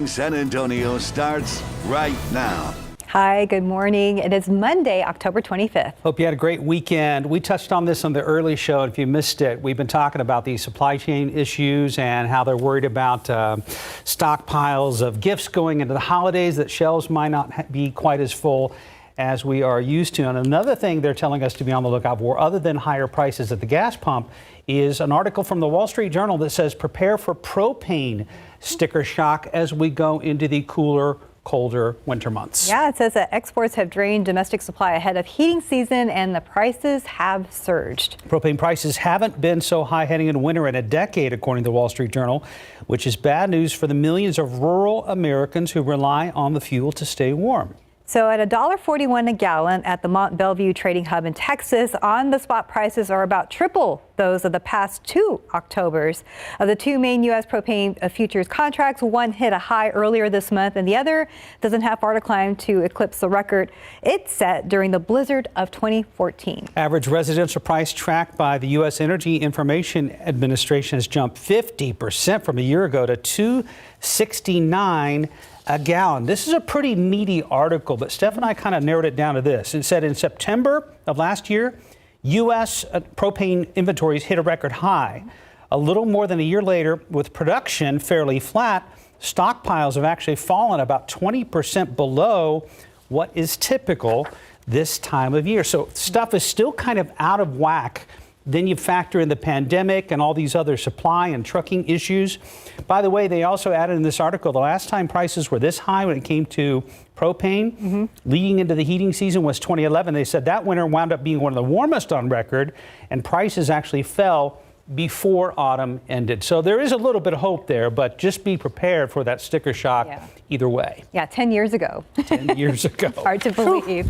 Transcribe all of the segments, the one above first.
San Antonio starts right now. Hi, good morning. It is Monday, October 25th. Hope you had a great weekend. We touched on this on the early show. If you missed it, we've been talking about these supply chain issues and how they're worried about stockpiles of gifts going into the holidays, that shelves might not be quite as full as we are used to. And another thing they're telling us to be on the lookout for, other than higher prices at the gas pump, is an article from the Wall Street Journal that says prepare for propane sticker shock as we go into the cooler, colder winter months. Yeah, it says that exports have drained domestic supply ahead of heating season and the prices have surged. Propane prices haven't been so high heading into winter in a decade, according to the Wall Street Journal, which is bad news for the millions of rural Americans who rely on the fuel to stay warm. So at $1.41 a gallon at the Mont Belvieu trading hub in Texas, on the spot prices are about triple those of the past two Octobers. Of the two main U.S. propane futures contracts, one hit a high earlier this month and the other doesn't have far to climb to eclipse the record it set during the blizzard of 2014. Average residential price tracked by the U.S. Energy Information Administration has jumped 50% from a year ago to $2.69 a gallon. This is a pretty meaty article, but Steph and I kind of narrowed it down to this. It said in September of last year, U.S. propane inventories hit a record high. A little more than a year later, with production fairly flat, stockpiles have actually fallen about 20% below what is typical this time of year. So stuff is still kind of out of whack. Then you factor in the pandemic and all these other supply and trucking issues. By the way, they also added in this article, the last time prices were this high when it came to propane, leading into the heating season, was 2011. They said that winter wound up being one of the warmest on record, and prices actually fell before autumn ended. So there is a little bit of hope there, but just be prepared for that sticker shock either way. Yeah, 10 years ago. 10 years ago. Hard to believe.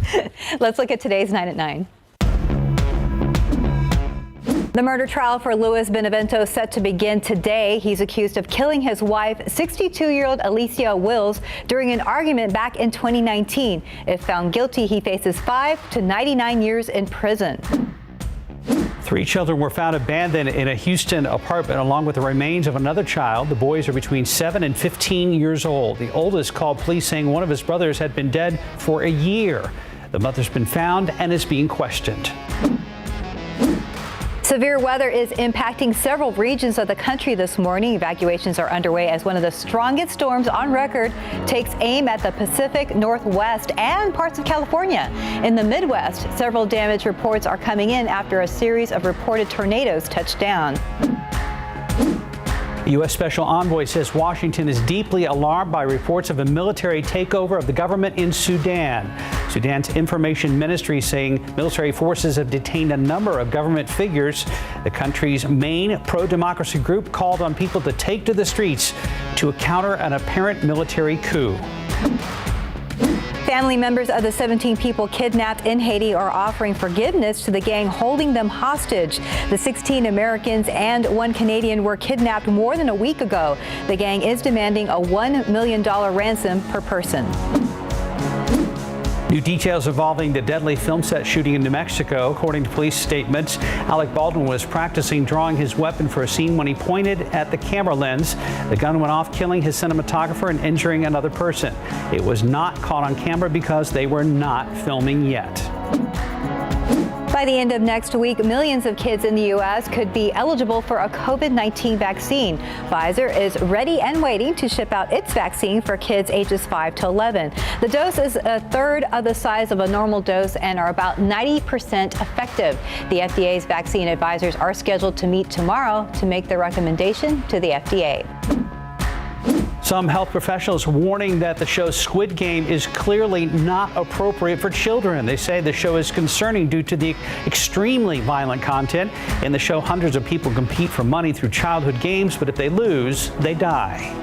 Let's look at today's 9 at 9. The murder trial for Luis Benevento is set to begin today. He's accused of killing his wife, 62-year-old Alicia Wills, during an argument back in 2019. If found guilty, he faces 5 to 99 years in prison. 3 children were found abandoned in a Houston apartment along with the remains of another child. The boys are between 7 and 15 years old. The oldest called police saying one of his brothers had been dead for a year. The mother's been found and is being questioned. Severe weather is impacting several regions of the country this morning. Evacuations are underway as one of the strongest storms on record takes aim at the Pacific Northwest and parts of California. In the Midwest, several damage reports are coming in after a series of reported tornadoes touched down. The U.S. Special Envoy says Washington is deeply alarmed by reports of a military takeover of the government in Sudan. Sudan's information ministry saying military forces have detained a number of government figures. The country's main pro-democracy group called on people to take to the streets to counter an apparent military coup. Family members of the 17 people kidnapped in Haiti are offering forgiveness to the gang holding them hostage. The 16 Americans and 1 Canadian were kidnapped more than a week ago. The gang is demanding a $1 million ransom per person. New details involving the deadly film set shooting in New Mexico. According to police statements, Alec Baldwin was practicing drawing his weapon for a scene when he pointed at the camera lens. The gun went off, killing his cinematographer and injuring another person. It was not caught on camera because they were not filming yet. By the end of next week, millions of kids in the U.S. could be eligible for a COVID-19 vaccine. Pfizer is ready and waiting to ship out its vaccine for kids ages 5 to 11. The dose is a third of the size of a normal dose and are about 90% effective. The FDA's vaccine advisors are scheduled to meet tomorrow to make their recommendation to the FDA. Some health professionals warning that the show Squid Game is clearly not appropriate for children. They say the show is concerning due to the extremely violent content. In the show, hundreds of people compete for money through childhood games, but if they lose, they die.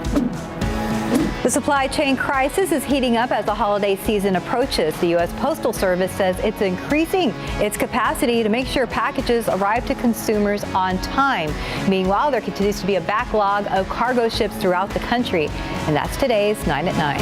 The supply chain crisis is heating up as the holiday season approaches. The U.S. Postal Service says it's increasing its capacity to make sure packages arrive to consumers on time. Meanwhile, there continues to be a backlog of cargo ships throughout the country. And that's today's 9 at 9.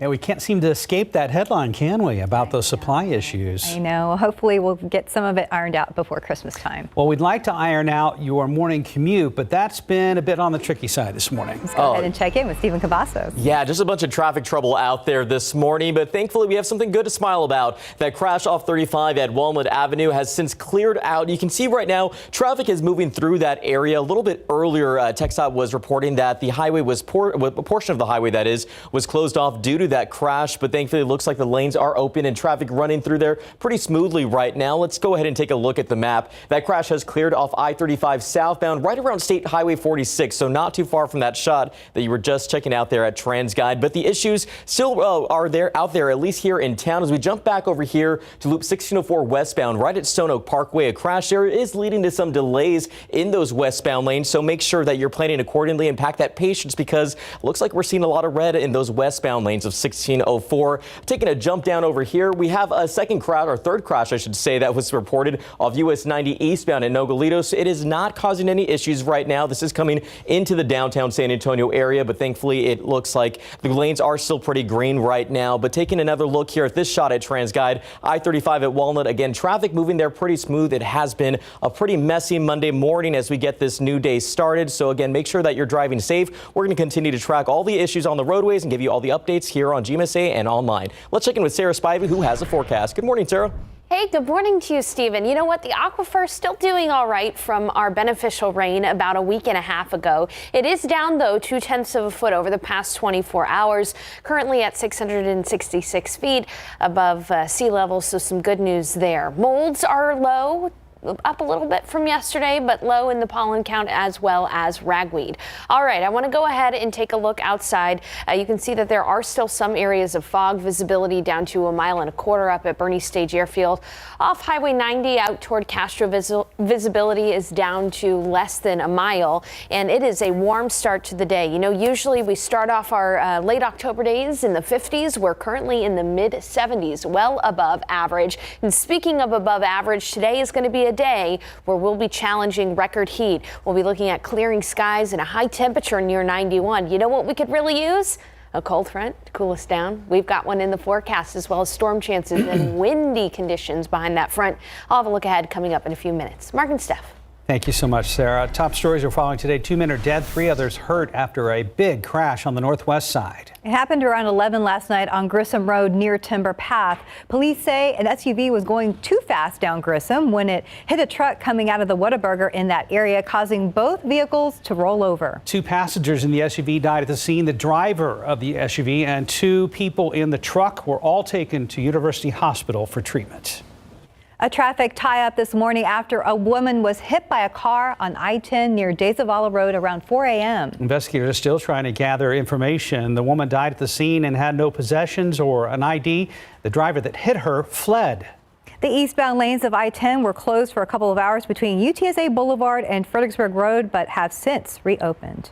Yeah, we can't seem to escape that headline, can we, about those supply issues? I know. Hopefully we'll get some of it ironed out before Christmas time. Well, we'd like to iron out your morning commute, but that's been a bit on the tricky side this morning. Let's go ahead and check in with Stephen Cavazos. Yeah, just a bunch of traffic trouble out there this morning, but thankfully we have something good to smile about. That crash off 35 at Walnut Avenue has since cleared out. You can see right now traffic is moving through that area. A little bit earlier, KSAT was reporting that the highway was a portion of the highway, that is, was closed off due to that crash, but thankfully it looks like the lanes are open and traffic running through there pretty smoothly right now. Let's go ahead and take a look at the map. That crash has cleared off I-35 southbound right around State Highway 46, so not too far from that shot that you were just checking out there at TransGuide. But the issues still are out there, at least here in town. As we jump back over here to Loop 1604 westbound right at Stone Oak Parkway, a crash there is leading to some delays in those westbound lanes, so make sure that you're planning accordingly and pack that patience, because it looks like we're seeing a lot of red in those westbound lanes of 1604. Taking a jump down over here, we have a third crash, I should say, that was reported off US 90 eastbound in Nogalitos. It is not causing any issues right now. This is coming into the downtown San Antonio area, but thankfully it looks like the lanes are still pretty green right now. But taking another look here at this shot at TransGuide, I-35 at Walnut, again, traffic moving there pretty smooth. It has been a pretty messy Monday morning as we get this new day started. So again, make sure that you're driving safe. We're going to continue to track all the issues on the roadways and give you all the updates here on GMSA and online. Let's check in with Sarah Spivey, who has the forecast. Good morning, Sarah. Hey, good morning to you, Stephen. You know what? The aquifer is still doing all right from our beneficial rain about a week and a half ago. It is down, though, 0.2 of a foot over the past 24 hours, currently at 666 feet above sea level, so some good news there. Molds are low, up a little bit from yesterday, but low in the pollen count as well as ragweed. All right, I want to go ahead and take a look outside. You can see that there are still some areas of fog, visibility down to 1.25 miles up at Bernie Stage Airfield. Off Highway 90 out toward Castro, visibility is down to less than 1 mile, and it is a warm start to the day. You know, usually we start off our late October days in the 50s. We're currently in the mid 70s, well above average. And speaking of above average, today is going to be a day where we'll be challenging record heat. We'll be looking at clearing skies and a high temperature near 91. You know what we could really use? A cold front to cool us down. We've got one in the forecast, as well as storm chances and windy conditions behind that front. I'll have a look ahead coming up in a few minutes. Mark and Steph. Thank you so much, Sarah. Top stories we're following today. 2 men are dead, 3 others hurt after a big crash on the northwest side. It happened around 11 last night on Grissom Road near Timber Path. Police say an SUV was going too fast down Grissom when it hit a truck coming out of the Whataburger in that area, causing both vehicles to roll over. 2 passengers in the SUV died at the scene. The driver of the SUV and 2 people in the truck were all taken to University Hospital for treatment. A traffic tie-up this morning after a woman was hit by a car on I-10 near De Zavala Road around 4 a.m. Investigators are still trying to gather information. The woman died at the scene and had no possessions or an ID. The driver that hit her fled. The eastbound lanes of I-10 were closed for a couple of hours between UTSA Boulevard and Fredericksburg Road, but have since reopened.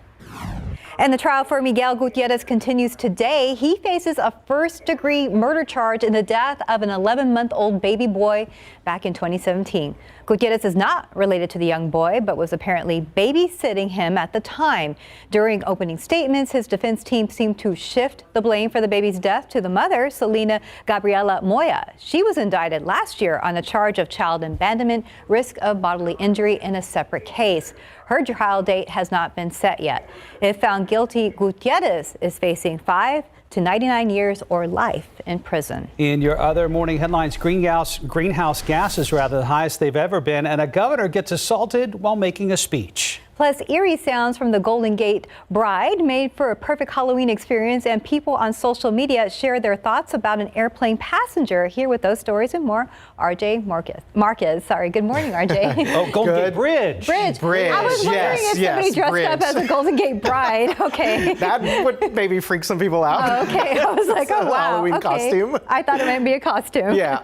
And the trial for Miguel Gutierrez continues today. He faces a first-degree murder charge in the death of an 11-month-old baby boy back in 2017. Gutierrez is not related to the young boy, but was apparently babysitting him at the time. During opening statements, his defense team seemed to shift the blame for the baby's death to the mother, Selena Gabriela Moya. She was indicted last year on a charge of child abandonment, risk of bodily injury in a separate case. Her trial date has not been set yet. If found guilty, Gutierrez is facing 5 to 99 years or life in prison. In your other morning headlines, greenhouse gases are the highest they've ever been, and a governor gets assaulted while making a speech. Plus, eerie sounds from the Golden Gate bride made for a perfect Halloween experience, and people on social media share their thoughts about an airplane passenger. Here with those stories and more, RJ Marquez. Sorry, good morning, RJ. Oh, Golden Gate Bridge. I was wondering if somebody dressed up as a Golden Gate bride. Okay. That would maybe freak some people out. Oh, okay. I was like, oh, wow. Halloween costume. I thought it might be a costume. Yeah,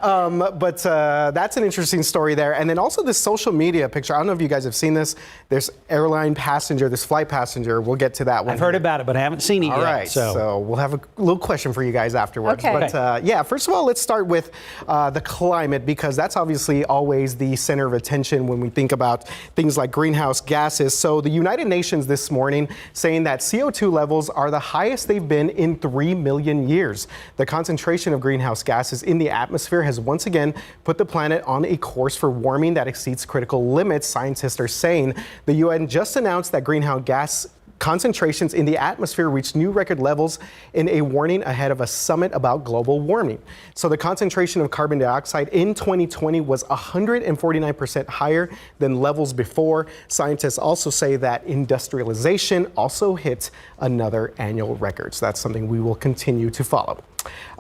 but that's an interesting story there. And then also this social media picture. I don't know if you guys have seen this. There's airline passenger, this flight passenger, we'll get to that one. I've heard about it, but I haven't seen it yet. All right, so we'll have a little question for you guys afterwards. Okay. But yeah, first of all, let's start with the climate, because that's obviously always the center of attention when we think about things like greenhouse gases. So the United Nations this morning saying that CO2 levels are the highest they've been in 3 million years. The concentration of greenhouse gases in the atmosphere has once again put the planet on a course for warming that exceeds critical limits, scientists are saying. The UN just announced that greenhouse gas concentrations in the atmosphere reached new record levels in a warning ahead of a summit about global warming. So the concentration of carbon dioxide in 2020 was 149% higher than levels before. Scientists also say that industrialization also hit another annual record. So that's something we will continue to follow.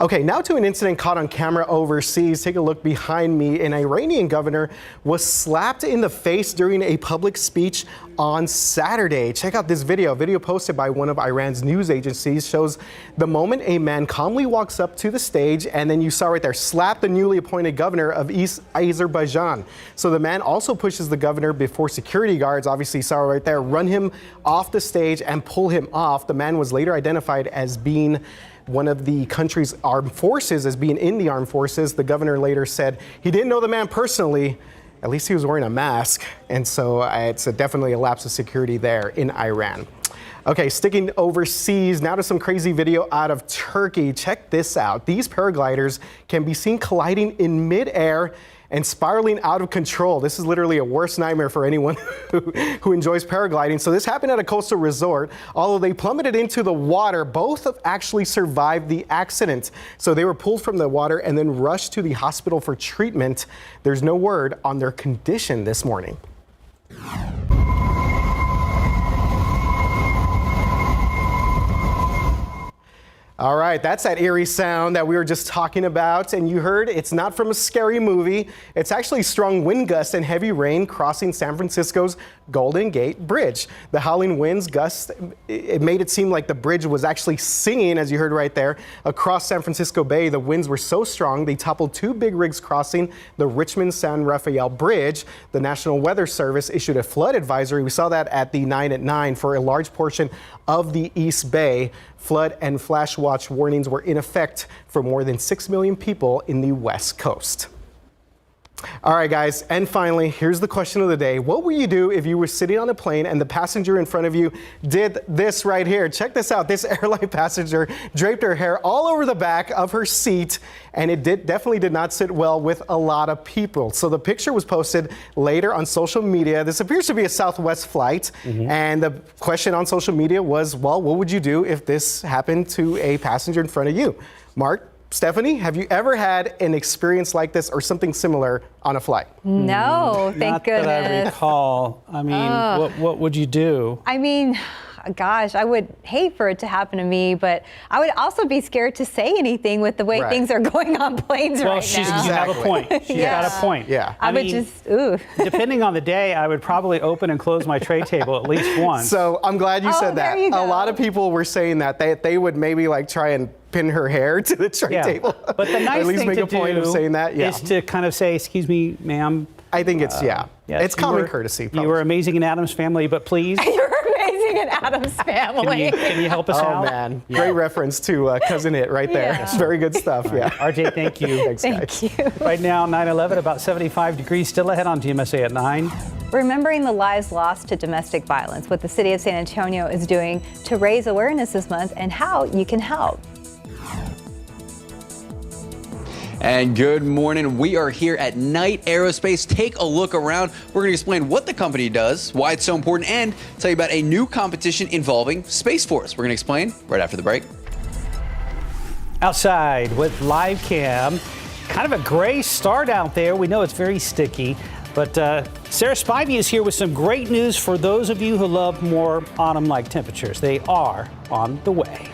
Okay, now to an incident caught on camera overseas. Take a look behind me. An Iranian governor was slapped in the face during a public speech on Saturday. Check out this video. A video posted by one of Iran's news agencies shows the moment a man calmly walks up to the stage, and then you saw right there, slap the newly appointed governor of East Azerbaijan. So the man also pushes the governor before security guards, obviously you saw right there, run him off the stage and pull him off. The man was later identified as being one of the country's armed forces, as being in the armed forces. The governor later said he didn't know the man personally. At least he was wearing a mask. And so it's definitely a lapse of security there in Iran. Okay, sticking overseas, now to some crazy video out of Turkey. Check this out. These paragliders can be seen colliding in midair and spiraling out of control. This is literally a worst nightmare for anyone who enjoys paragliding. So this happened at a coastal resort. Although they plummeted into the water, both have actually survived the accident. So they were pulled from the water and then rushed to the hospital for treatment. There's no word on their condition this morning. All right, that's that eerie sound that we were just talking about, and you heard it's not from a scary movie. It's actually strong wind gusts and heavy rain crossing San Francisco's Golden Gate Bridge. The howling winds gusts, it made it seem like the bridge was actually singing, as you heard right there, across San Francisco Bay. The winds were so strong they toppled two big rigs crossing the Richmond-San Rafael Bridge. The National Weather Service issued a flood advisory. We saw that at the 9 at 9 for a large portion of the East Bay. Flood and flash watch warnings were in effect for more than 6 million people in the West Coast. All right, guys, and finally, here's the question of the day. What would you do if you were sitting on a plane and the passenger in front of you did this right here? Check this out. This airline passenger draped her hair all over the back of her seat, and it definitely did not sit well with a lot of people. So the picture was posted later on social media. This appears to be a Southwest flight, and the question on social media was, well, what would you do if this happened to a passenger in front of you? Mark? Stephanie, have you ever had an experience like this or something similar on a flight? No, thank goodness. Not that I recall. I mean, what would you do? I mean, gosh, I would hate for it to happen to me, but I would also be scared to say anything with the way things are going on planes right now. Well, you have a point. She's got a point. Yeah. I would mean, just, ooh. Depending on the day, I would probably open and close my tray table at least once. So I'm glad you said that. There you go. A lot of people were saying that they would maybe like try and pin her hair to the tray table. But the nice at least thing make to a point do of saying that. is to kind of say, excuse me, ma'am. I think it's, yes, it's common courtesy. You were amazing in Addams Family, but please. You're amazing in Addams Family. Can you help us out? Oh, man. Great reference to Cousin It right there. Yeah. It's very good stuff. Yeah. RJ, thank you. Thanks, guys. Thank you. Right now, 9/11, about 75 degrees, still ahead on GMSA at 9. Remembering the lives lost to domestic violence, what the city of San Antonio is doing to raise awareness this month and how you can help. And good morning. We are here at Knight Aerospace. Take a look around. We're going to explain what the company does, why it's so important, and tell you about a new competition involving Space Force. We're going to explain right after the break. Outside with live cam. Kind of a gray start out there. We know it's very sticky. But Sarah Spivey is here with some great news for those of you who love more autumn-like temperatures. They are on the way.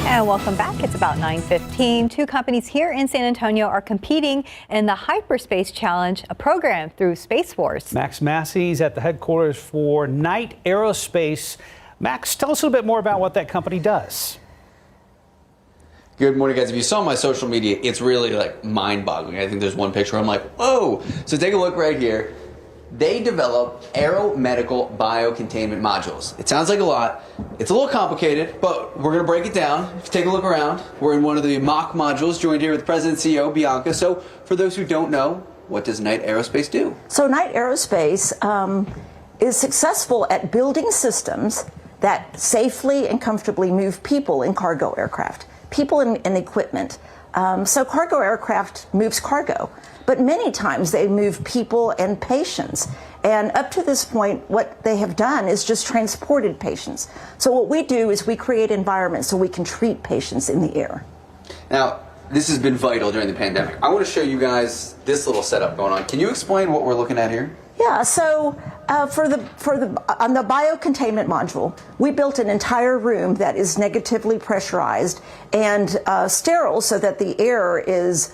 And welcome back. It's about 9:15. Two companies here in San Antonio are competing in the Hyperspace Challenge, a program through Space Force. Max Massey's at the headquarters for Knight Aerospace. Max, tell us a little bit more about what that company does. Good morning, guys. If you saw my social media, it's really like mind-boggling. I think there's one picture where I'm like, whoa. So take a look right here. They develop aeromedical biocontainment modules. It sounds like a lot. It's a little complicated, but we're going to break it down. If you take a look around, we're in one of the mock modules, joined here with President and CEO Bianca. So for those who don't know, what does Knight Aerospace do? So Knight Aerospace is successful at building systems that safely and comfortably move people in cargo aircraft, people and equipment. So cargo aircraft moves cargo, but many times they move people and patients. And up to this point, what they have done is just transported patients. So what we do is we create environments so we can treat patients in the air. Now, this has been vital during the pandemic. I want to show you guys this little setup going on. Can you explain what we're looking at here? Yeah, so on the biocontainment module, we built an entire room that is negatively pressurized and sterile so that the air is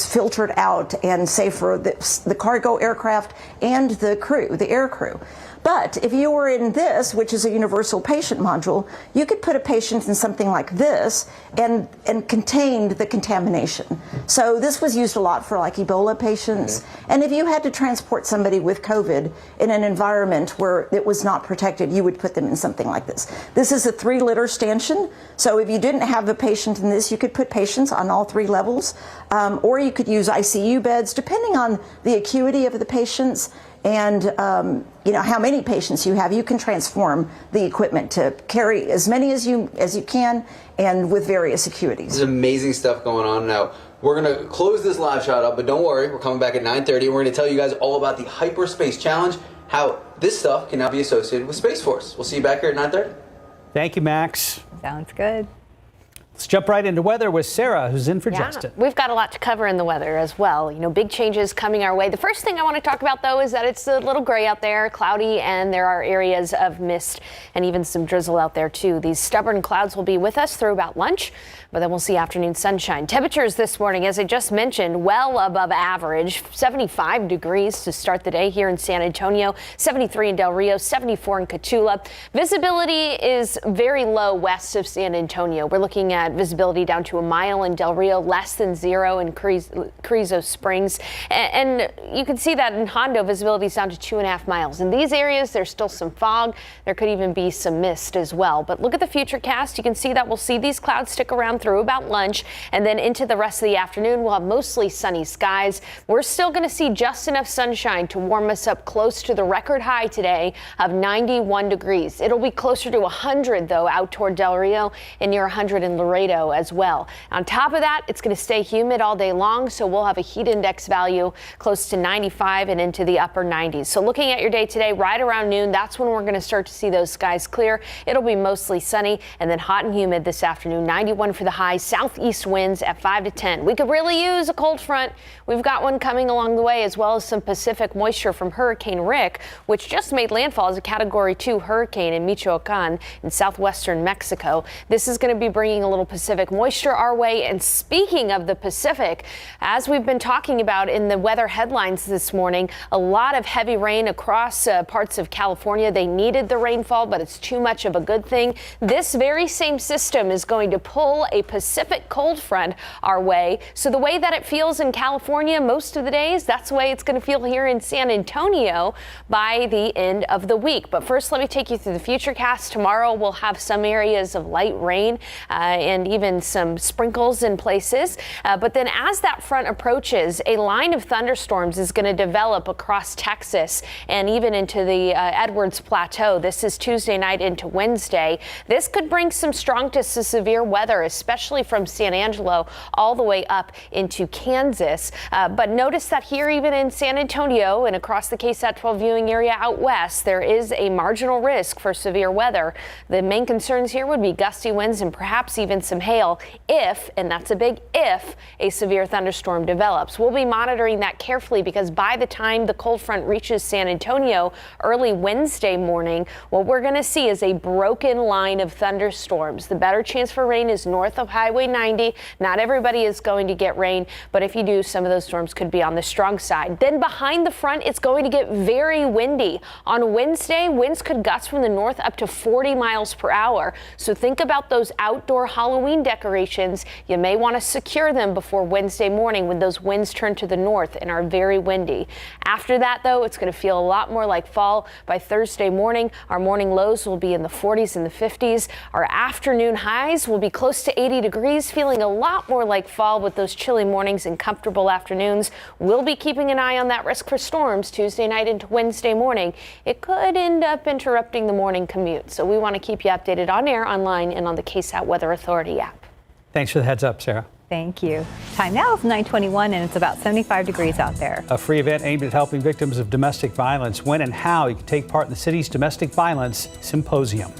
filtered out and safe for the cargo aircraft and the crew, the air crew. But if you were in this, which is a universal patient module, you could put a patient in something like this and contained the contamination. So this was used a lot for like Ebola patients. And if you had to transport somebody with COVID in an environment where it was not protected, you would put them in something like this. This is a 3-liter stanchion. So if you didn't have a patient in this, you could put patients on all 3 levels. Or you could use ICU beds, depending on the acuity of the patients and how many patients you have. You can transform the equipment to carry as many as you can, and with various acuities. This is amazing stuff going on. Now, we're going to close this live shot up, but don't worry, we're coming back at 9:30, and we're going to tell you guys all about the Hyperspace Challenge, how this stuff can now be associated with Space Force. We'll see you back here at 9:30. Thank you, Max. Sounds good. Let's jump right into weather with Sarah, who's in for Justin. We've got a lot to cover in the weather as well. Big changes coming our way. The first thing I want to talk about, though, is that it's a little gray out there, cloudy, and there are areas of mist and even some drizzle out there, too. These stubborn clouds will be with us through about lunch, but then we'll see afternoon sunshine. Temperatures this morning, as I just mentioned, well above average. 75 degrees to start the day here in San Antonio, 73 in Del Rio, 74 in Cotulla. Visibility is very low west of San Antonio. We're looking at visibility down to a mile in Del Rio, less than 0 in Carrizo Springs. And you can see that in Hondo, visibility is down to 2.5 miles. In these areas, there's still some fog. There could even be some mist as well. But look at the futurecast. You can see that we'll see these clouds stick around through about lunch, and then into the rest of the afternoon, we'll have mostly sunny skies. We're still going to see just enough sunshine to warm us up close to the record high today of 91 degrees. It'll be closer to 100, though, out toward Del Rio and near 100 in Laredo as well. On top of that, it's going to stay humid all day long, so we'll have a heat index value close to 95 and into the upper 90s. So looking at your day today, right around noon, that's when we're going to start to see those skies clear. It'll be mostly sunny and then hot and humid this afternoon. 91 for the high, southeast winds at 5 to 10. We could really use a cold front. We've got one coming along the way, as well as some Pacific moisture from Hurricane Rick, which just made landfall as a Category 2 hurricane in Michoacan in southwestern Mexico. This is going to be bringing a little Pacific moisture our way. And speaking of the Pacific, as we've been talking about in the weather headlines this morning, a lot of heavy rain across parts of California. They needed the rainfall, but it's too much of a good thing. This very same system is going to pull a Pacific cold front our way. So the way that it feels in California most of the days, that's the way it's going to feel here in San Antonio by the end of the week. But first, let me take you through the futurecast. Tomorrow we'll have some areas of light rain and even some sprinkles in places. But then as that front approaches, a line of thunderstorms is going to develop across Texas and even into the Edwards Plateau. This is Tuesday night into Wednesday. This could bring some strong to severe weather, especially from San Angelo all the way up into Kansas. But notice that here, even in San Antonio and across the KSAT 12 viewing area out west, there is a marginal risk for severe weather. The main concerns here would be gusty winds and perhaps even some hail if, and that's a big if, a severe thunderstorm develops. We'll be monitoring that carefully because by the time the cold front reaches San Antonio early Wednesday morning, what we're going to see is a broken line of thunderstorms. The better chance for rain is north of Highway 90. Not everybody is going to get rain, but if you do, some of those storms could be on the strong side. Then behind the front, it's going to get very windy. On Wednesday, winds could gust from the north up to 40 miles per hour. So think about those outdoor holiday Halloween decorations, you may want to secure them before Wednesday morning when those winds turn to the north and are very windy. After that, though, it's going to feel a lot more like fall by Thursday morning. Our morning lows will be in the 40s and the 50s. Our afternoon highs will be close to 80 degrees, feeling a lot more like fall with those chilly mornings and comfortable afternoons. We'll be keeping an eye on that risk for storms Tuesday night into Wednesday morning. It could end up interrupting the morning commute, so we want to keep you updated on air, online, and on the KSAT Weather Authority app. Thanks for the heads up, Sarah. Thank you. Time now is 9:21 and it's about 75 degrees out there. A free event aimed at helping victims of domestic violence. When and how you can take part in the city's Domestic Violence Symposium.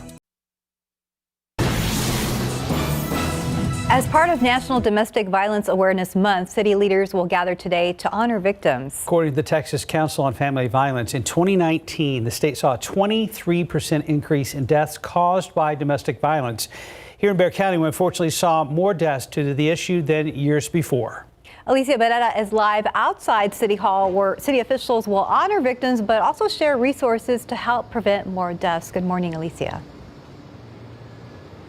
As part of National Domestic Violence Awareness Month, city leaders will gather today to honor victims. According to the Texas Council on Family Violence, in 2019, the state saw a 23% increase in deaths caused by domestic violence. Here in Bexar County, we unfortunately saw more deaths due to the issue than years before. Alicia Beretta is live outside City Hall, where city officials will honor victims but also share resources to help prevent more deaths. Good morning, Alicia.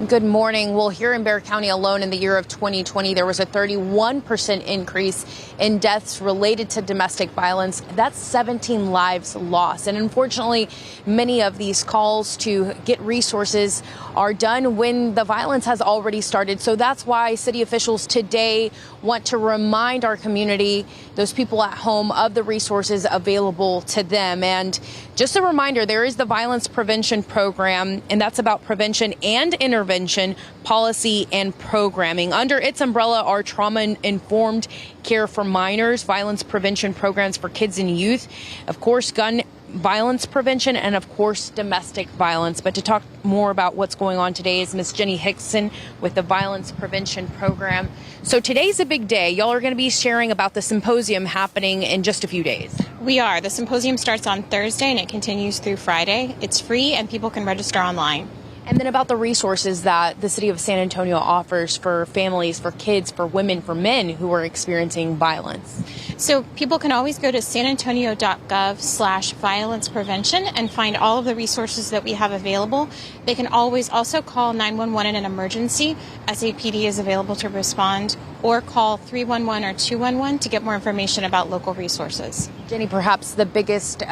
Good morning. Well, here in Bexar County alone in the year of 2020, there was a 31% increase in deaths related to domestic violence. That's 17 lives lost. And unfortunately, many of these calls to get resources are done when the violence has already started. So that's why city officials today want to remind our community, those people at home, of the resources available to them. And just a reminder, there is the Violence Prevention Program, and that's about prevention and intervention, policy and programming. Under its umbrella are trauma-informed care for minors, violence prevention programs for kids and youth, of course, gun violence prevention, and of course, domestic violence. But to talk more about what's going on today is Miss Jenny Hickson with the Violence Prevention Program. So today's a big day. Y'all are going to be sharing about the symposium happening in just a few days. We are. The symposium starts on Thursday and it continues through Friday. It's free and people can register online. And then about the resources that the city of San Antonio offers for families, for kids, for women, for men who are experiencing violence. So people can always go to sanantonio.gov/violence prevention and find all of the resources that we have available. They can always also call 911 in an emergency. SAPD is available to respond, or call 311 or 211 to get more information about local resources. Jenny, perhaps the biggest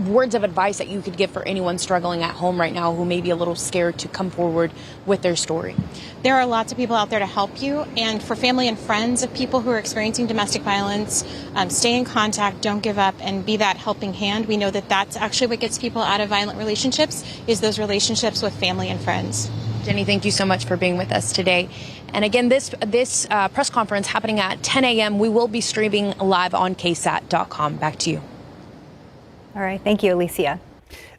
words of advice that you could give for anyone struggling at home right now who may be a little scared to come forward with their story? There are lots of people out there to help you, and for family and friends of people who are experiencing domestic violence, stay in contact, don't give up, and be that helping hand. We know that that's actually what gets people out of violent relationships, is those relationships with family and friends. Jenny, thank you so much for being with us today. And again, this press conference happening at 10 a.m. We will be streaming live on KSAT.com. Back to you. All right. Thank you, Alicia.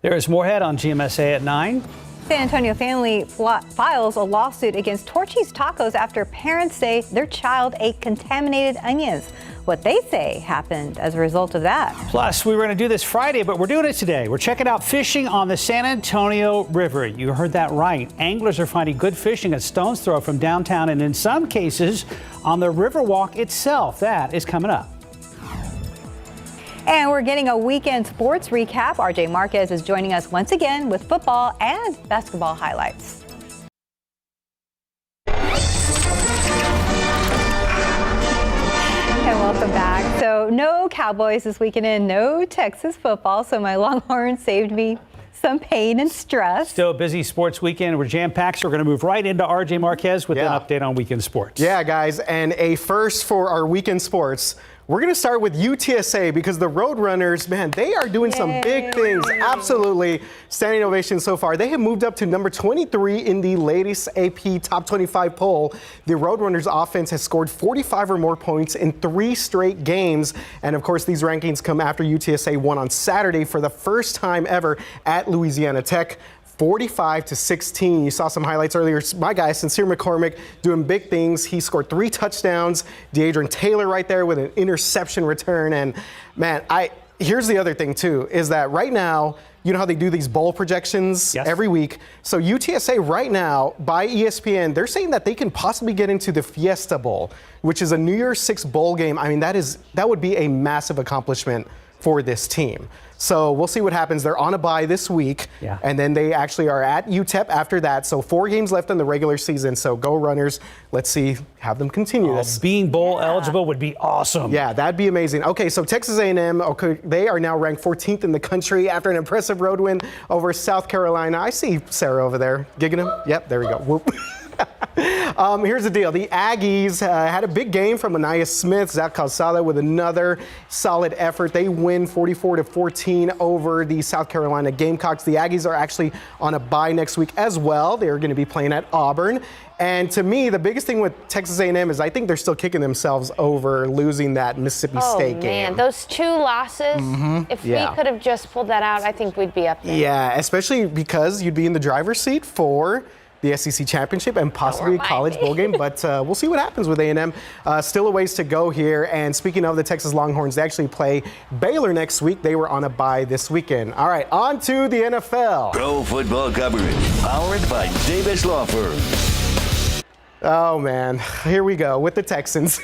There is more ahead on GMSA at 9. San Antonio family files a lawsuit against Torchy's Tacos after parents say their child ate contaminated onions. What they say happened as a result of that. Plus, we were going to do this Friday, but we're doing it today. We're checking out fishing on the San Antonio River. You heard that right. Anglers are finding good fishing at stone's throw from downtown, and in some cases on the Riverwalk itself. That is coming up. And we're getting a weekend sports recap. RJ Marquez is joining us once again with football and basketball highlights. And welcome back. So no Cowboys this weekend and no Texas football. So my Longhorns saved me some pain and stress. Still a busy sports weekend. We're jam-packed, so we're going to move right into RJ Marquez with an update on weekend sports. Yeah, guys, and a first for our weekend sports. We're going to start with UTSA because the Roadrunners, man, they are doing some big things. Absolutely. Standing ovation so far. They have moved up to number 23 in the latest AP Top 25 poll. The Roadrunners offense has scored 45 or more points in 3 straight games. And of course, these rankings come after UTSA won on Saturday for the first time ever at Louisiana Tech. 45-16. You saw some highlights earlier. My guy, Sincere McCormick, doing big things. He scored 3 touchdowns. De'Adrian Taylor right there with an interception return. And man, here's the other thing too, is that right now, you know how they do these bowl projections every week. So UTSA right now, by ESPN, they're saying that they can possibly get into the Fiesta Bowl, which is a New Year's 6 bowl game. I mean, that would be a massive accomplishment for this team. So we'll see what happens. They're on a bye this week, and then they actually are at UTEP after that. So 4 games left in the regular season. So go Runners. Let's see, have them continue this. Being bowl eligible would be awesome. Yeah, that'd be amazing. Okay, so Texas A&M, they are now ranked 14th in the country after an impressive road win over South Carolina. I see Sarah over there gigging him. Yep, there we go. Whoop. Here's the deal. The Aggies had a big game from Anaya Smith. Zach Calzada with another solid effort. They win 44-14 over the South Carolina Gamecocks. The Aggies are actually on a bye next week as well. They're going to be playing at Auburn. And to me, the biggest thing with Texas A&M is I think they're still kicking themselves over losing that Mississippi State game. Oh, man, those 2 losses, if we could have just pulled that out, I think we'd be up there. Yeah, especially because you'd be in the driver's seat for the SEC Championship and possibly a college bowl game, but we'll see what happens with A&M. Still a ways to go here. And speaking of the Texas Longhorns, they actually play Baylor next week. They were on a bye this weekend. All right, on to the NFL. Pro football coverage, powered by Davis Law Firm. Oh, man. Here we go with the Texans.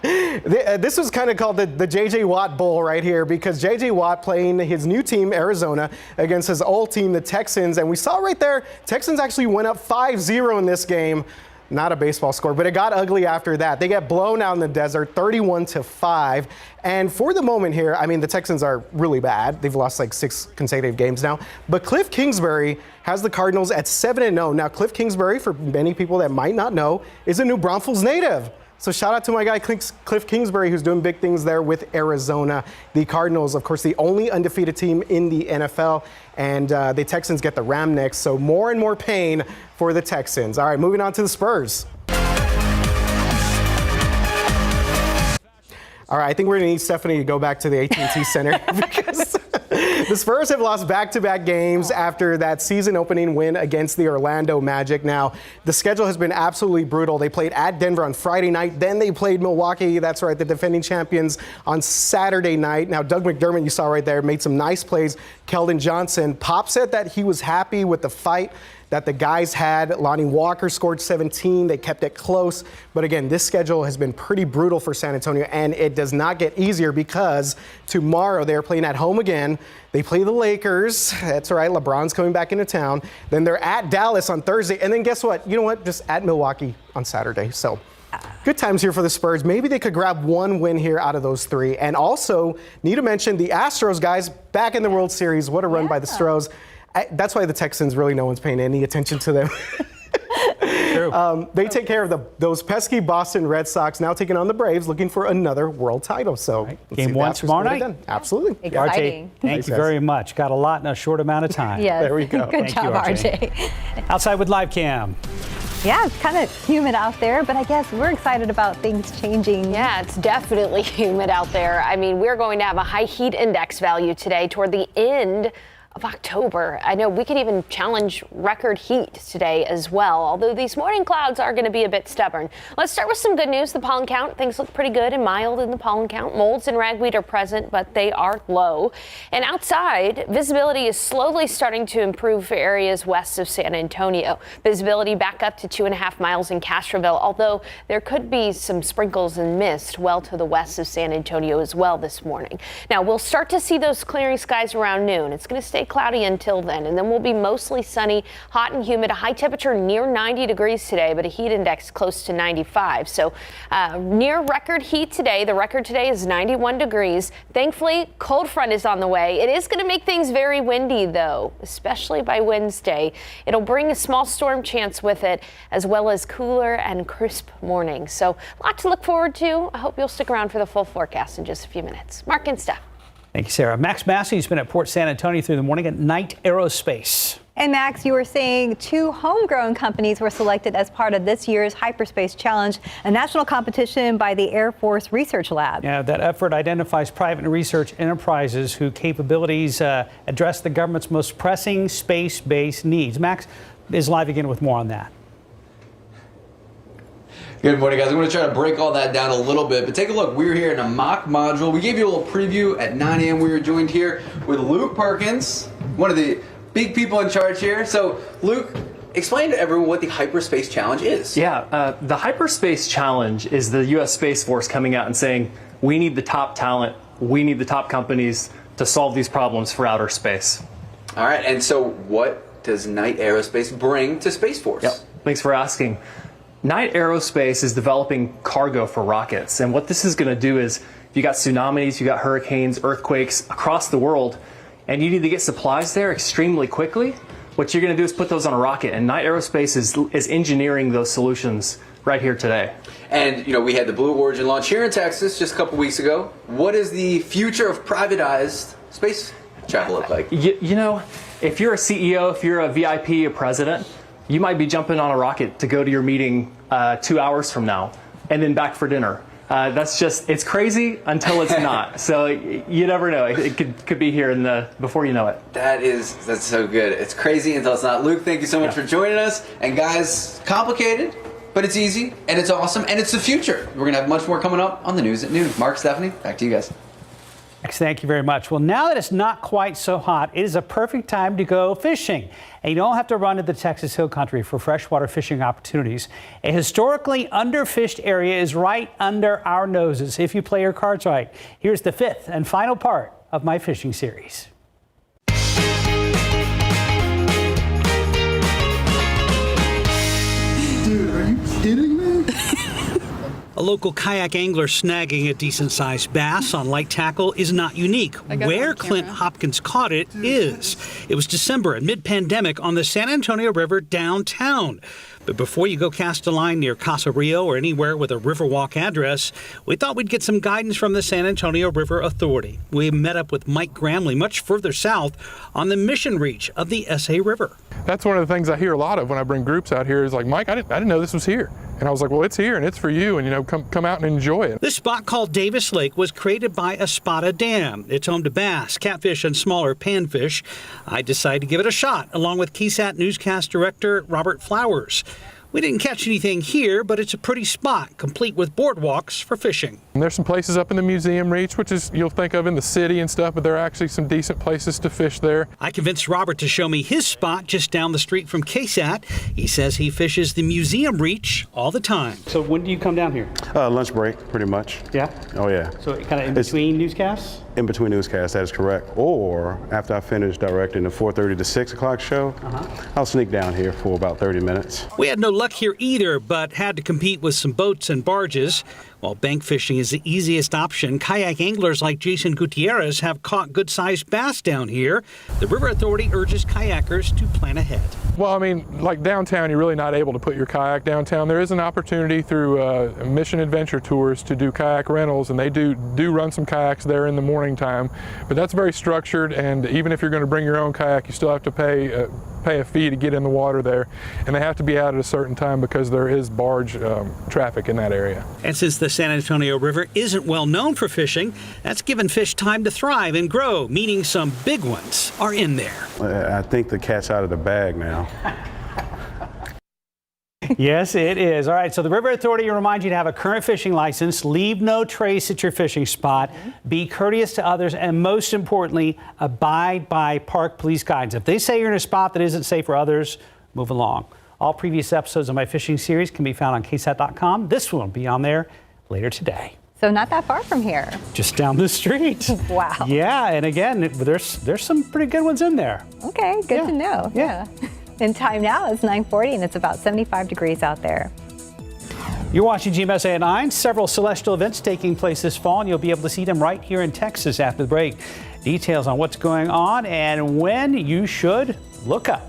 This was kind of called the J.J. Watt Bowl right here because J.J. Watt playing his new team, Arizona, against his old team, the Texans. And we saw right there, Texans actually went up 5-0 in this game. Not a baseball score, but it got ugly after that. They get blown out in the desert, 31-5. And for the moment here, I mean, the Texans are really bad. They've lost like 6 consecutive games now. But Cliff Kingsbury has the Cardinals at 7-0. Now, Cliff Kingsbury, for many people that might not know, is a New Braunfels native. So shout out to my guy Cliff Kingsbury, who's doing big things there with Arizona. The Cardinals, of course, the only undefeated team in the NFL, and the Texans get the Ram next. So more and more pain for the Texans. All right, moving on to the Spurs. All right, I think we're going to need Stephanie to go back to the AT&T Center because the Spurs have lost back-to-back games after that season-opening win against the Orlando Magic. Now, the schedule has been absolutely brutal. They played at Denver on Friday night. Then they played Milwaukee, that's right, the defending champions, on Saturday night. Now, Doug McDermott, you saw right there, made some nice plays. Keldon Johnson. Pop said that he was happy with the fight that the guys had. Lonnie Walker scored 17. They kept it close. But again, this schedule has been pretty brutal for San Antonio, and it does not get easier because tomorrow they're playing at home again. They play the Lakers. That's right. LeBron's coming back into town. Then they're at Dallas on Thursday. And then guess what? You know what? Just at Milwaukee on Saturday. So good times here for the Spurs. Maybe they could grab 1 win here out of those 3. And also need to mention the Astros guys back in the World Series. What a run by the Stros. That's why the Texans, really no one's paying any attention to them. They take care of those pesky Boston Red Sox, now taking on the Braves, looking for another world title. So Game 1 tomorrow night? Absolutely. Exciting. RJ, thank you very much. Got a lot in a short amount of time. Yes. There we go. Good job, RJ. Outside with Live Cam. Yeah, it's kind of humid out there, but I guess we're excited about things changing. Yeah, it's definitely humid out there. I mean, we're going to have a high heat index value today toward the end of October. I know we could even challenge record heat today as well, although these morning clouds are going to be a bit stubborn. Let's start with some good news. The pollen count, things look pretty good and mild in the pollen count. Molds and ragweed are present, but they are low. And outside, visibility is slowly starting to improve for areas west of San Antonio. Visibility back up to 2.5 miles in Castroville, although there could be some sprinkles and mist well to the west of San Antonio as well this morning. Now, we'll start to see those clearing skies around noon. It's going to stay cloudy until then, and then we'll be mostly sunny, hot and humid, a high temperature near 90 degrees today, but a heat index close to 95. So near record heat today. The record today is 91 degrees. Thankfully, cold front is on the way. It is going to make things very windy, though, especially by Wednesday. It'll bring a small storm chance with it, as well as cooler and crisp mornings. So a lot to look forward to. I hope you'll stick around for the full forecast in just a few minutes. Mark and Steph. Thank you, Sarah. Max Massey's been at Port San Antonio through the morning at Knight Aerospace. And Max, you were saying 2 homegrown companies were selected as part of this year's Hyperspace Challenge, a national competition by the Air Force Research Lab. Yeah, that effort identifies private and research enterprises whose capabilities address the government's most pressing space-based needs. Max is live again with more on that. Good morning, guys. I'm going to try to break all that down a little bit, but take a look. We're here in a mock module. We gave you a little preview at 9 a.m. We were joined here with Luke Perkins, one of the big people in charge here. So, Luke, explain to everyone what the Hyperspace Challenge is. Yeah, the Hyperspace Challenge is the U.S. Space Force coming out and saying, we need the top talent, we need the top companies to solve these problems for outer space. All right, and so what does Knight Aerospace bring to Space Force? Yep. Thanks for asking. Knight Aerospace is developing cargo for rockets, and what this is going to do is, if you got tsunamis, you got hurricanes, earthquakes across the world, and you need to get supplies there extremely quickly, what you're going to do is put those on a rocket, and Knight Aerospace is engineering those solutions right here today. And, you know, we had the Blue Origin launch here in Texas just a couple weeks ago. What does the future of privatized space travel look like? You know, if you're a CEO, if you're a VIP, a president, you might be jumping on a rocket to go to your meeting 2 hours from now and then back for dinner. That's just, it's crazy until it's not. So you never know. It could be here before you know it. That's so good. It's crazy until it's not. Luke, thank you so much for joining us. And guys, complicated, but it's easy and it's awesome and it's the future. We're going to have much more coming up on the News at Noon. Mark, Stephanie, back to you guys. Thank you very much. Well, now that it's not quite so hot, it is a perfect time to go fishing. And you don't have to run to the Texas Hill Country for freshwater fishing opportunities. A historically underfished area is right under our noses if you play your cards right. Here's the fifth and final part of my fishing series. Dude, are you kidding me? A local kayak angler snagging a decent-sized bass on light tackle is not unique. Where Clint Hopkins caught it is. It was December and mid-pandemic on the San Antonio River downtown. But before you go cast a line near Casa Rio or anywhere with a Riverwalk address, we thought we'd get some guidance from the San Antonio River Authority. We met up with Mike Gramley much further south on the Mission Reach of the SA River. That's one of the things I hear a lot of when I bring groups out here is like, Mike, I didn't know this was here. And I was like, well, it's here and it's for you, and you know, come out and enjoy it. This spot called Davis Lake was created by Espada Dam. It's home to bass, catfish, and smaller panfish. I decided to give it a shot, along with KSAT newscast director Robert Flowers. We didn't catch anything here, but it's a pretty spot, complete with boardwalks for fishing. And there's some places up in the museum reach, which is you'll think of in the city and stuff, but there are actually some decent places to fish there. I convinced Robert to show me his spot just down the street from KSAT. He says he fishes the museum reach all the time. So when do you come down here? Lunch break, pretty much. Yeah? Oh, yeah. So kind of in between newscasts? In between newscasts, that is correct. Or after I finish directing the 4:30 to 6 o'clock show, I'll sneak down here for about 30 minutes. We had no luck here either, but had to compete with some boats and barges. While bank fishing is the easiest option, kayak anglers like Jason Gutierrez have caught good-sized bass down here. The River Authority urges kayakers to plan ahead. Well, I mean, like downtown, you're really not able to put your kayak downtown. There is an opportunity through Mission Adventure Tours to do kayak rentals, and they do run some kayaks there in the morning time. But that's very structured, and even if you're going to bring your own kayak, you still have to pay a fee to get in the water there, and they have to be out at a certain time because there is barge traffic in that area. And since the San Antonio River isn't well known for fishing, that's given fish time to thrive and grow, meaning some big ones are in there. I think the cat's out of the bag now. Yes, it is. All right, so the River Authority reminds you to have a current fishing license, leave no trace at your fishing spot, be courteous to others, and most importantly, abide by park police guidance. If they say you're in a spot that isn't safe for others, move along. All previous episodes of my fishing series can be found on KSAT.com. This one will be on there later today. So not that far from here. Just down the street. Wow. Yeah, and again, there's some pretty good ones in there. Okay, good to know. Yeah. In time now, it's 9:40 and it's about 75 degrees out there. You're watching GMSA at 9. Several celestial events taking place this fall, and you'll be able to see them right here in Texas after the break. Details on what's going on and when you should look up.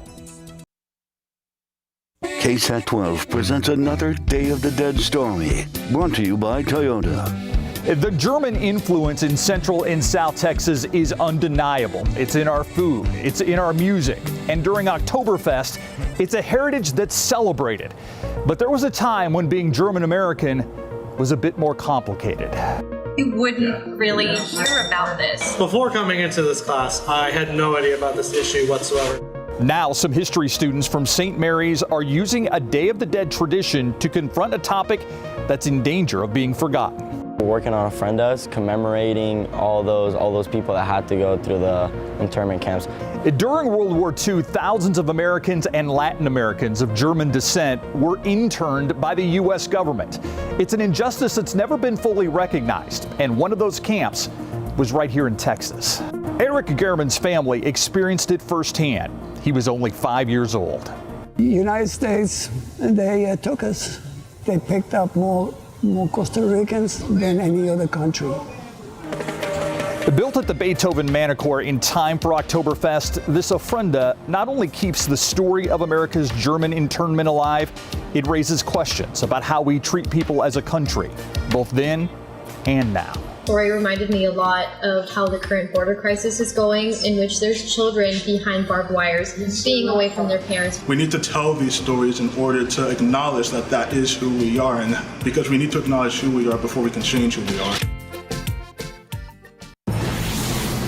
KSAT 12 presents another Day of the Dead story, brought to you by Toyota. The German influence in Central and South Texas is undeniable. It's in our food, it's in our music, and during Oktoberfest, it's a heritage that's celebrated. But there was a time when being German American was a bit more complicated. You wouldn't really hear about this. Before coming into this class, I had no idea about this issue whatsoever. Now, some history students from St. Mary's are using a Day of the Dead tradition to confront a topic that's in danger of being forgotten. We're working on a friend commemorating all those people that had to go through the internment camps. During World War II, thousands of Americans and Latin Americans of German descent were interned by the U.S. government. It's an injustice that's never been fully recognized, and one of those camps was right here in Texas. Eric Gehrman's family experienced it firsthand. He was only 5 years old. United States, they took us. They picked up more Costa Ricans than any other country. Built at the Beethoven Manor in time for Oktoberfest, this ofrenda not only keeps the story of America's German internment alive, it raises questions about how we treat people as a country, both then and now. Story reminded me a lot of how the current border crisis is going, in which there's children behind barbed wires being away from their parents. We need to tell these stories in order to acknowledge that that is who we are, and because we need to acknowledge who we are before we can change who we are.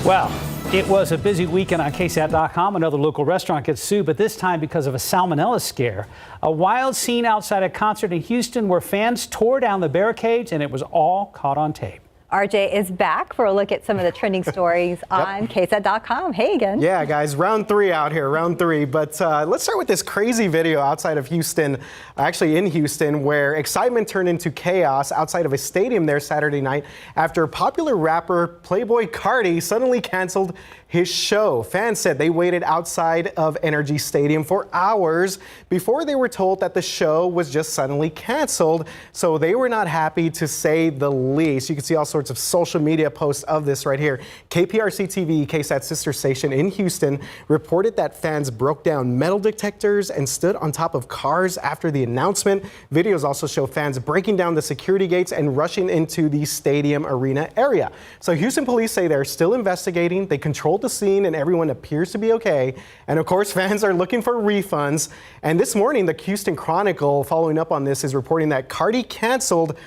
Well, it was a busy weekend on KSAT.com. Another local restaurant gets sued, but this time because of a salmonella scare. A wild scene outside a concert in Houston where fans tore down the barricades, and it was all caught on tape. RJ is back for a look at some of the trending stories on KSAT.com. Hey again. Yeah, guys, round 3 out here, round 3. But let's start with this crazy video outside of Houston, actually in Houston, where excitement turned into chaos outside of a stadium there Saturday night after popular rapper Playboy Carti suddenly canceled his show. Fans said they waited outside of Energy Stadium for hours before they were told that the show was just suddenly canceled. So they were not happy, to say the least. You can see all sorts of social media posts of this right here. KPRC TV, KSAT's sister station in Houston, reported that fans broke down metal detectors and stood on top of cars after the announcement. Videos also show fans breaking down the security gates and rushing into the stadium arena area. So Houston police say they're still investigating. They controlled the scene and everyone appears to be okay. And of course, fans are looking for refunds. And this morning, the Houston Chronicle, following up on this, is reporting that Carti canceled,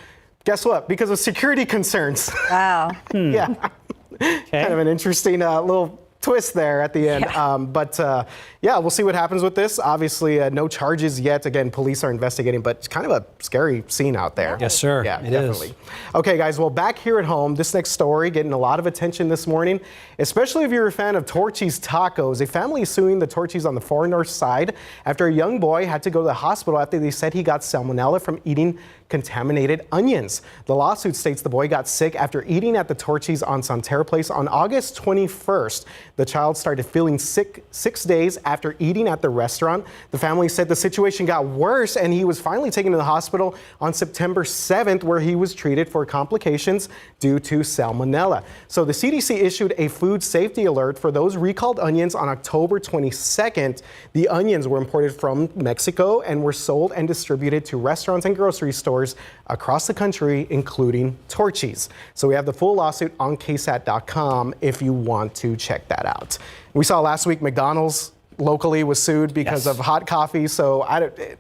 guess what? Because of security concerns. Wow. Yeah. Okay. Kind of an interesting little twist there at the end. Yeah. Yeah, we'll see what happens with this. Obviously, no charges yet. Again, police are investigating, but it's kind of a scary scene out there. Yes, sir. Yeah, it definitely. is. Okay, guys, well, back here at home, this next story getting a lot of attention this morning, especially if you're a fan of Torchy's Tacos. A family is suing the Torchy's on the far north side after a young boy had to go to the hospital after they said he got salmonella from eating contaminated onions. The lawsuit states the boy got sick after eating at the Torchy's on Sonterra Place on August 21st. The child started feeling sick 6 days after eating at the restaurant. The family said the situation got worse and he was finally taken to the hospital on September 7th, where he was treated for complications due to salmonella. So the CDC issued a food safety alert for those recalled onions on October 22nd. The onions were imported from Mexico and were sold and distributed to restaurants and grocery stores across the country, including Torchy's. So we have the full lawsuit on KSAT.com if you want to check that out. We saw last week McDonald's locally was sued because of hot coffee. So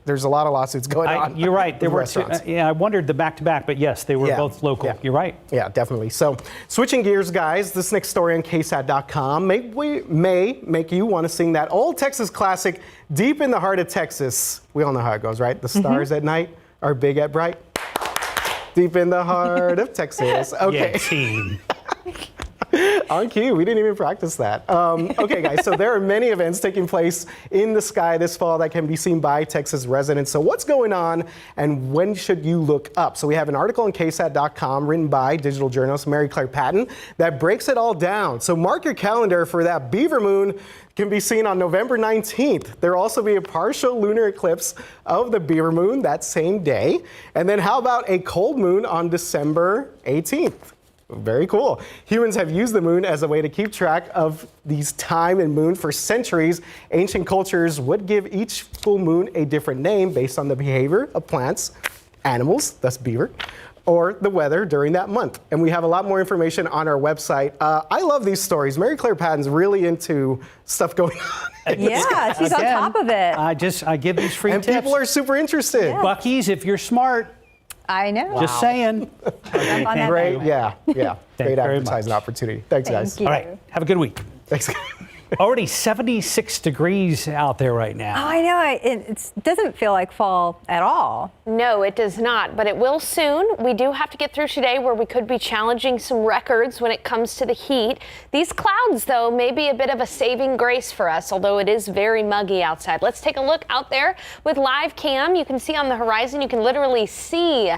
there's a lot of lawsuits going on. You're right. There were two, restaurants. I wondered the back-to-back, but yes, they were both local. Yeah. You're right. Yeah, definitely. So switching gears, guys, this next story on KSAT.com may make you want to sing that old Texas classic, Deep in the Heart of Texas. We all know how it goes, right? The stars at night are big at bright. Deep in the heart of Texas. Okay. Yeah, team. On cue, we didn't even practice that. Okay, guys, so there are many events taking place in the sky this fall that can be seen by Texas residents. So what's going on and when should you look up? So we have an article on KSAT.com written by digital journalist Mary Claire Patton that breaks it all down. So mark your calendar for that beaver moon can be seen on November 19th. There will also be a partial lunar eclipse of the beaver moon that same day. And then how about a cold moon on December 18th? Very cool. Humans have used the moon as a way to keep track of these time and moon for centuries. Ancient cultures would give each full moon a different name based on the behavior of plants, animals, thus beaver, or the weather during that month. And we have a lot more information on our website. I love these stories. Mary Claire Patton's really into stuff going on. Yeah, she's on top of it. I give these free tips. And people are super interested. Yeah. Buc-ee's, if you're smart. I know. Just saying. Great, yeah. Great advertising opportunity. Thanks, guys. All right, have a good week. Thanks. Already 76 degrees out there right now. Oh, I know. It doesn't feel like fall at all. No, it does not, but it will soon. We do have to get through today where we could be challenging some records when it comes to the heat. These clouds, though, may be a bit of a saving grace for us, although it is very muggy outside. Let's take a look out there with live cam. You can see on the horizon, you can literally see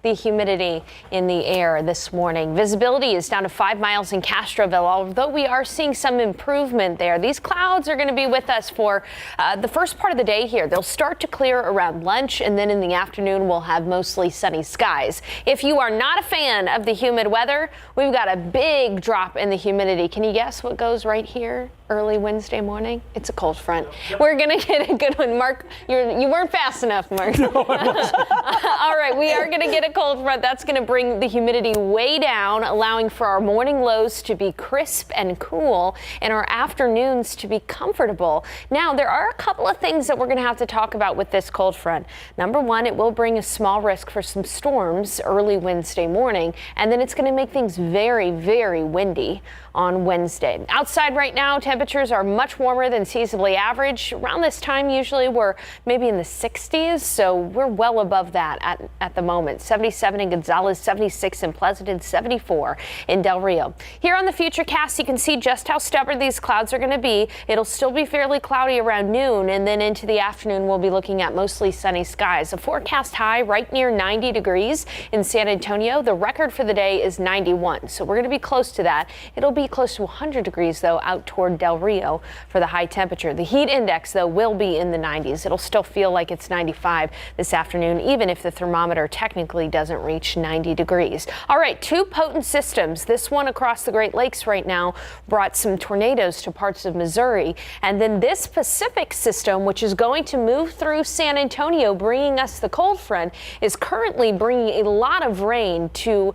the humidity in the air this morning. Visibility is down to 5 miles in Castroville, although we are seeing some improvement there. These clouds are going to be with us for the first part of the day here. They'll start to clear around lunch, and then in the afternoon we'll have mostly sunny skies. If you are not a fan of the humid weather, we've got a big drop in the humidity. Can you guess what goes right here early Wednesday morning? It's a cold front. We're going to get a good one. Mark, you weren't fast enough, Mark. No, I wasn't. All right, we are going to get a cold front. That's going to bring the humidity way down, allowing for our morning lows to be crisp and cool and our afternoons to be comfortable. Now, there are a couple of things that we're going to have to talk about with this cold front. Number one, it will bring a small risk for some storms early Wednesday morning, and then it's going to make things very, very windy on Wednesday. Outside right now, temperatures are much warmer than seasonably average. Around this time, usually we're maybe in the 60s, so we're well above that at the moment. 77 in Gonzales, 76 in Pleasanton, 74 in Del Rio. Here on the Futurecast, you can see just how stubborn these clouds are going to be. It'll still be fairly cloudy around noon, and then into the afternoon, we'll be looking at mostly sunny skies. A forecast high right near 90 degrees in San Antonio. The record for the day is 91, so we're going to be close to that. It'll be close to 100 degrees, though, out toward Del Rio for the high temperature. The heat index, though, will be in the 90s. It'll still feel like it's 95 this afternoon, even if the thermometer technically doesn't reach 90 degrees. All right, two potent systems. This one across the Great Lakes right now brought some tornadoes to parts of Missouri. And then this Pacific system, which is going to move through San Antonio, bringing us the cold front, is currently bringing a lot of rain to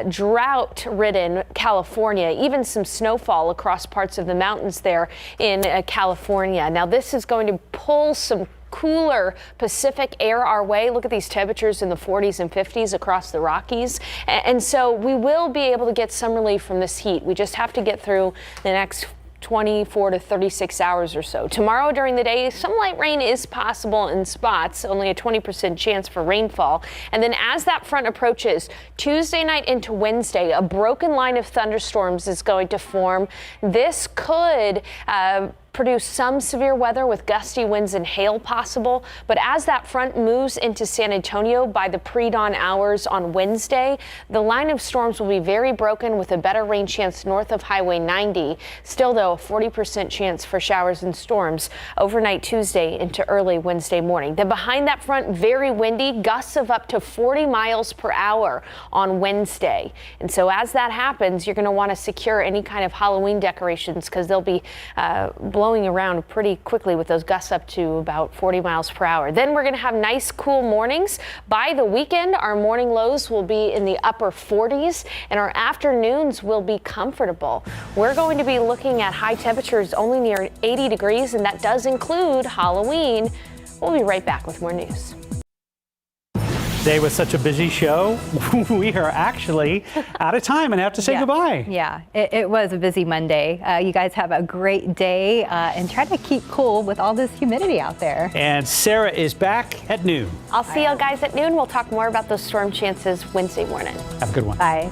drought-ridden California, even some snowfall across parts of the mountains there in California. Now, this is going to pull some cooler Pacific air our way. Look at these temperatures in the 40s and 50s across the Rockies. And so we will be able to get some relief from this heat. We just have to get through the next 24 to 36 hours or so. Tomorrow during the day, some light rain is possible in spots, only a 20% chance for rainfall. And then as that front approaches Tuesday night into Wednesday, a broken line of thunderstorms is going to form. This could produce some severe weather with gusty winds and hail possible. But as that front moves into San Antonio by the pre-dawn hours on Wednesday, the line of storms will be very broken with a better rain chance north of Highway 90. Still, though, a 40% chance for showers and storms overnight Tuesday into early Wednesday morning. Then behind that front, very windy, gusts of up to 40 miles per hour on Wednesday. And so as that happens, you're going to want to secure any kind of Halloween decorations because they'll be blowing around pretty quickly with those gusts up to about 40 miles per hour. Then we're going to have nice cool mornings. By the weekend, our morning lows will be in the upper 40s and our afternoons will be comfortable. We're going to be looking at high temperatures only near 80 degrees, and that does include Halloween. We'll be right back with more news. Today was such a busy show, we are actually out of time and have to say goodbye. Yeah, it was a busy Monday. You guys have a great day and try to keep cool with all this humidity out there. And Sarah is back at noon. I'll see you guys at noon. We'll talk more about those storm chances Wednesday morning. Have a good one. Bye.